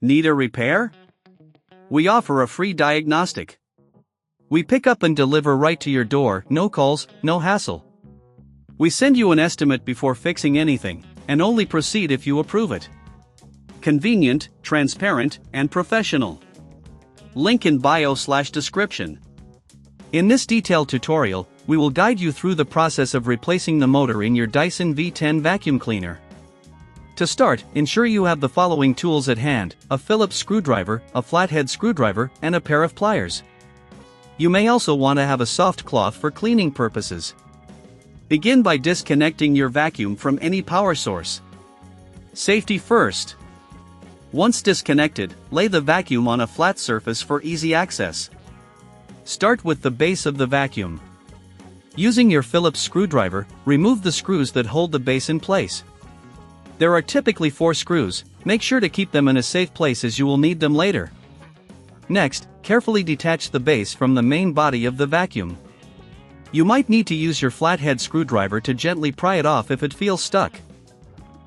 Need a repair? We offer a free diagnostic. We pick up and deliver right to your door, no calls, no hassle. We send you an estimate before fixing anything, and only proceed if you approve it. Convenient, transparent, and professional. Link in bio/description. In this detailed tutorial, we will guide you through the process of replacing the motor in your Dyson V10 vacuum cleaner. To start, ensure you have the following tools at hand: a Phillips screwdriver, a flathead screwdriver, and a pair of pliers. You may also want to have a soft cloth for cleaning purposes. Begin by disconnecting your vacuum from any power source. Safety first. Once disconnected, lay the vacuum on a flat surface for easy access. Start with the base of the vacuum. Using your Phillips screwdriver, remove the screws that hold the base in place. There are typically 4 screws, make sure to keep them in a safe place as you will need them later. Next, carefully detach the base from the main body of the vacuum. You might need to use your flathead screwdriver to gently pry it off if it feels stuck.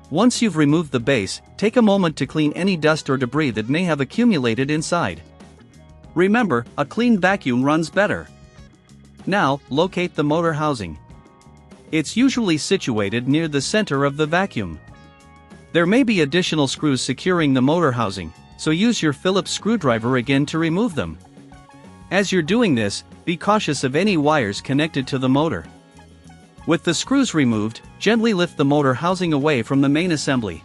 Once you've removed the base, take a moment to clean any dust or debris that may have accumulated inside. Remember, a clean vacuum runs better. Now, locate the motor housing. It's usually situated near the center of the vacuum. There may be additional screws securing the motor housing, so use your Phillips screwdriver again to remove them. As you're doing this, be cautious of any wires connected to the motor. With the screws removed, gently lift the motor housing away from the main assembly.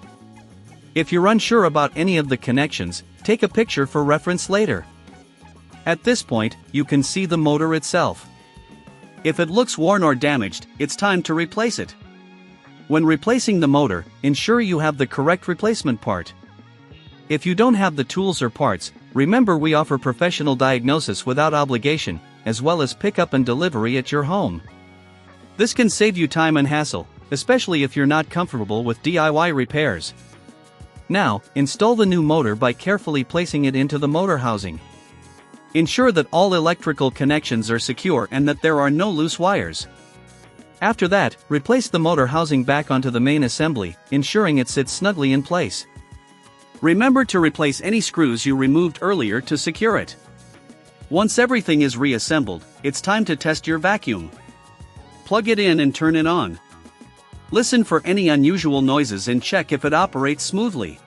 If you're unsure about any of the connections, take a picture for reference later. At this point, you can see the motor itself. If it looks worn or damaged, it's time to replace it. When replacing the motor, ensure you have the correct replacement part. If you don't have the tools or parts, remember we offer professional diagnosis without obligation, as well as pickup and delivery at your home. This can save you time and hassle, especially if you're not comfortable with DIY repairs. Now, install the new motor by carefully placing it into the motor housing. Ensure that all electrical connections are secure and that there are no loose wires. After that, replace the motor housing back onto the main assembly, ensuring it sits snugly in place. Remember to replace any screws you removed earlier to secure it. Once everything is reassembled, it's time to test your vacuum. Plug it in and turn it on. Listen for any unusual noises and check if it operates smoothly.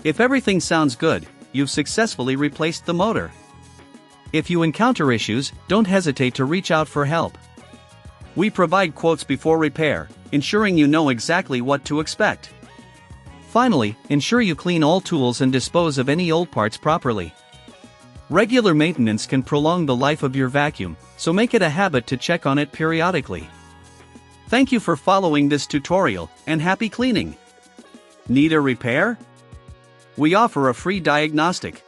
If everything sounds good, you've successfully replaced the motor. If you encounter issues, don't hesitate to reach out for help. We provide quotes before repair, ensuring you know exactly what to expect. Finally, ensure you clean all tools and dispose of any old parts properly. Regular maintenance can prolong the life of your vacuum, so make it a habit to check on it periodically. Thank you for following this tutorial, and happy cleaning! Need a repair? We offer a free diagnostic.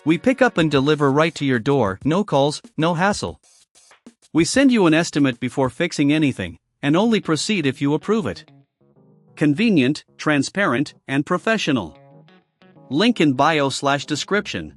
We pick up and deliver right to your door, no calls, no hassle. We send you an estimate before fixing anything, and only proceed if you approve it. Convenient, transparent, and professional. Link in bio/description.